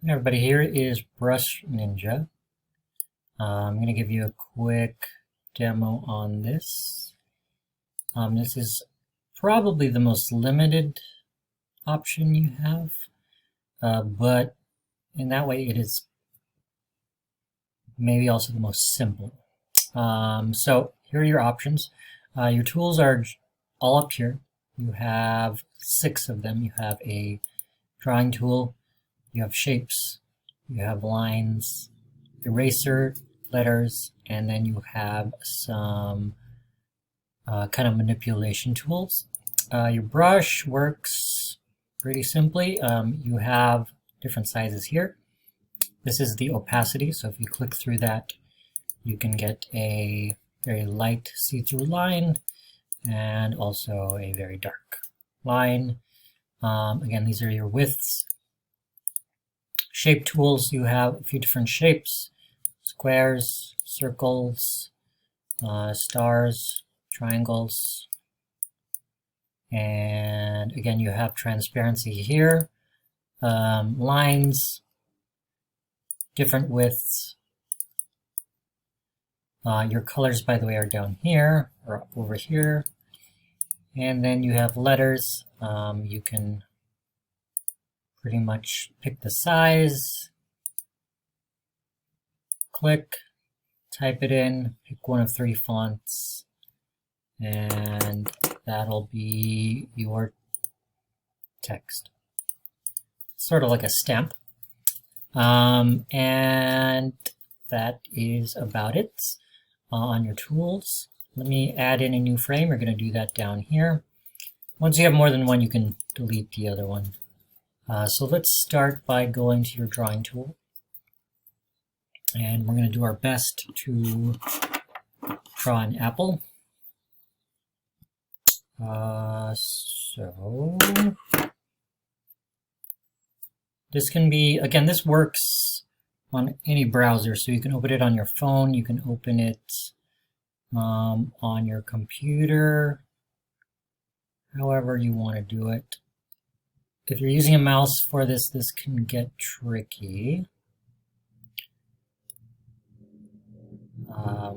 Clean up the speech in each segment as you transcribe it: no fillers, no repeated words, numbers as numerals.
Hey everybody, here is Brush Ninja. I'm going to give you a quick demo on this. This is probably the most limited option you have, but in that way it is maybe also the most simple. So here are your options. Your tools are all up here. You have 6 of them. You have a drawing tool, you have shapes, you have lines, eraser, letters, and then you have some kind of manipulation tools. Your brush works pretty simply. You have different sizes here. This is the opacity, so if you click through that, you can get a very light see-through line and also a very dark line. Again, these are your widths. Shape tools, you have a few different shapes: squares, circles, stars, triangles, and again you have transparency here, lines, different widths. Your colors, by the way, are down here or over here, and then you have letters. You can pretty much pick the size, click, type it in, pick one of 3 fonts, and that'll be your text. Sort of like a stamp. And that is about it on your tools. Let me add in a new frame. We're going to do that down here. Once you have more than one, you can delete the other one. So let's start by going to your drawing tool, and we're going to do our best to draw an apple. So this can be, again, this works on any browser, so you can open it on your phone, you can open it on your computer, however you want to do it. If you're using a mouse for this, this can get tricky. But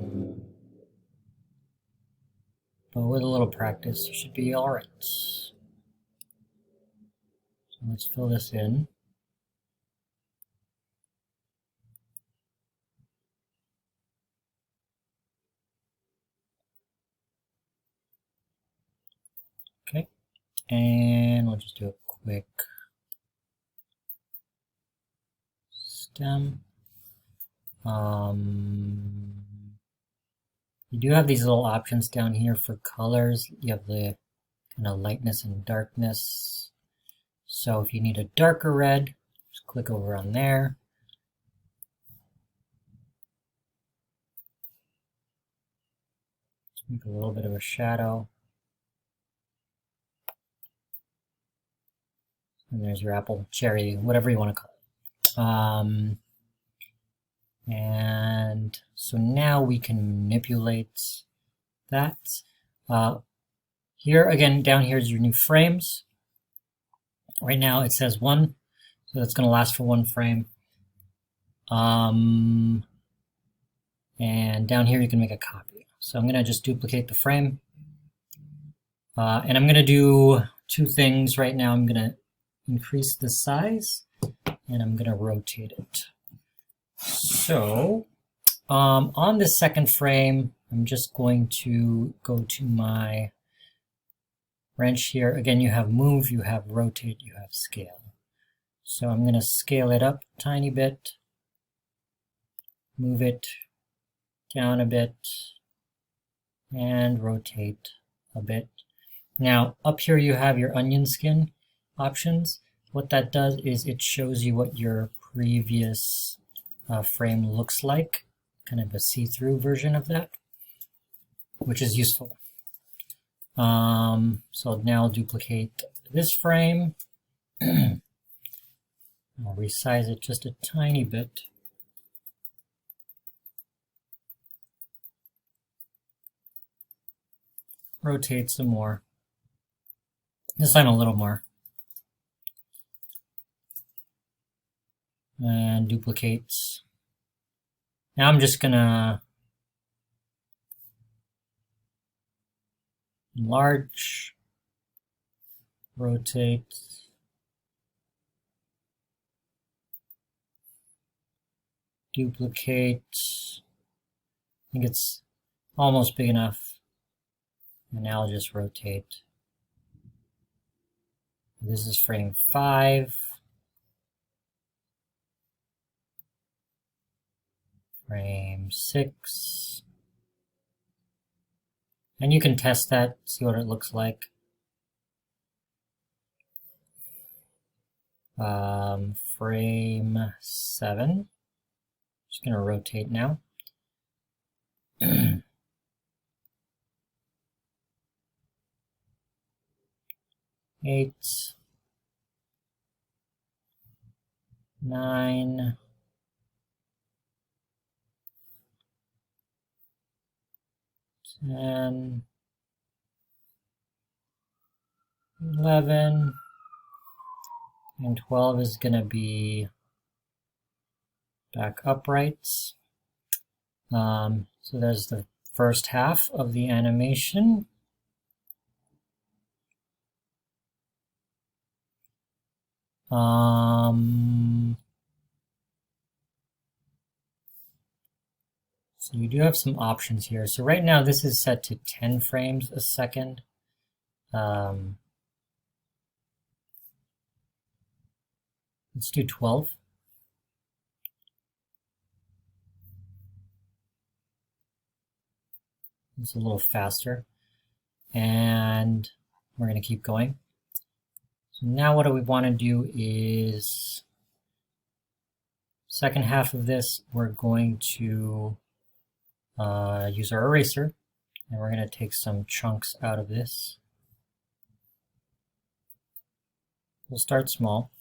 with a little practice, you should be alright. So let's fill this in. Okay, and we'll just do a quick stem. You do have these little options down here for colors. You have the kind of lightness and darkness. So if you need a darker red, just click over on there. Just make a little bit of a shadow. And there's your apple, cherry, whatever you want to call it. And so now we can manipulate that. Here, again, down here is your new frames. Right now it says 1, so that's going to last for 1 frame. And down here you can make a copy. So I'm going to just duplicate the frame. And I'm going to do 2 things right now. I'm going to increase the size, and I'm going to rotate it. So on the second frame, I'm just going to go to my wrench here. Again, you have move, you have rotate, you have scale. So I'm going to scale it up a tiny bit, move it down a bit, and rotate a bit. Now up here you have your onion skin options. What that does is it shows you what your previous frame looks like, kind of a see-through version of that, which is useful. So now I'll duplicate this frame. I'll resize it just a tiny bit. Rotate some more. This time a little more. and duplicate. Now I'm just gonna enlarge, rotate, duplicate. I think it's almost big enough. And now I'll just rotate. This is frame 5. Frame 6. And you can test that, see what it looks like. Frame 7. Just going to rotate now. 8, 9, 10, 11, and 12 is going to be back uprights. So there's the first half of the animation. So you do have some options here. So right now this is set to 10 frames a second. Let's do 12. It's a little faster. And we're going to keep going. So now what we want to do is, second half of this, we're going to use our eraser, and we're going to take some chunks out of this. We'll start small.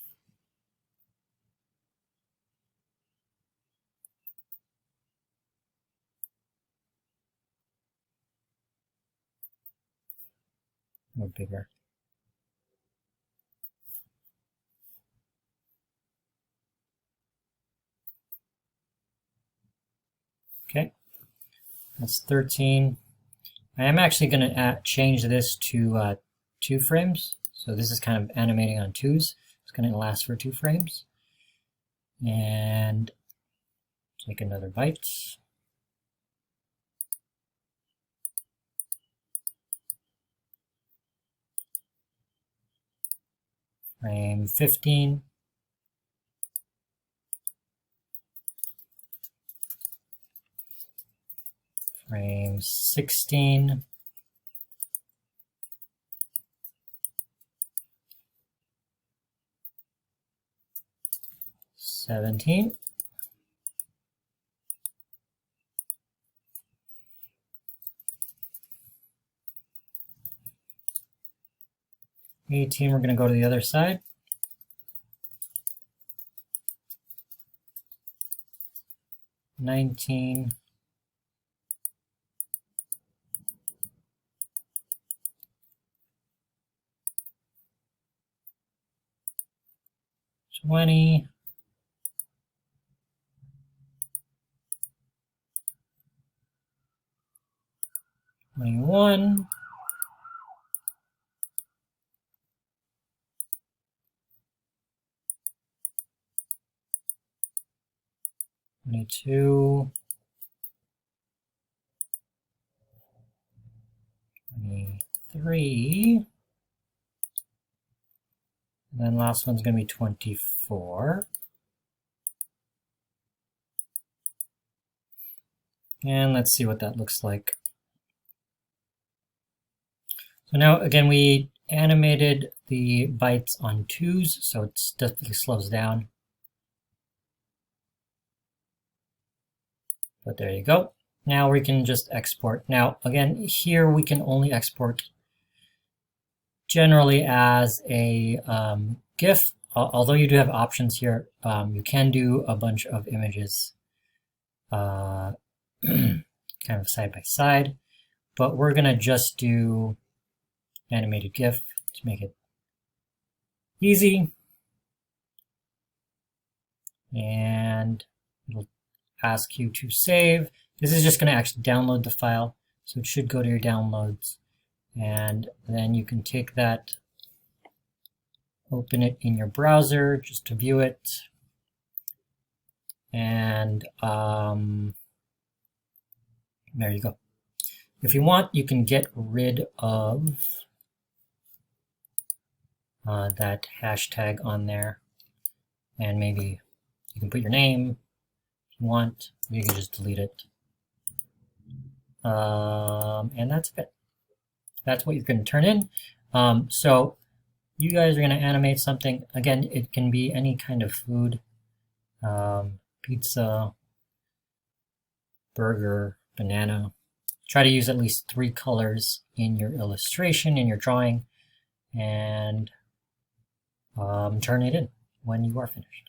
Or bigger. Okay, that's 13. I am actually going to change this to 2 frames. So this is kind of animating on 2s. It's going to last for 2 frames. And take another bite. Frame 15. Frame 16. $17. $18, we're going to go to the other side. $19. $20. $21. $22. $23. And then last one's going to be 24. And let's see what that looks like. So now, again, we animated the bytes on 2s, so it definitely slows down. But there you go. Now we can just export. Now, again, here we can only export generally as a GIF. Although you do have options here, you can do a bunch of images kind of side by side. But we're going to just do animated GIF to make it easy. and it'll ask you to save. This is just going to actually download the file, so it should go to your downloads, and then you can take that, open it in your browser just to view it, and there you go. If you want, you can get rid of that hashtag on there, and maybe you can put your name if you want. You can just delete it. And that's it. That's what you're going to turn in. So you guys are going to animate something. Again, it can be any kind of food. Pizza, burger, banana. Try to use at least 3 colors in your illustration, in your drawing, and turn it in when you are finished.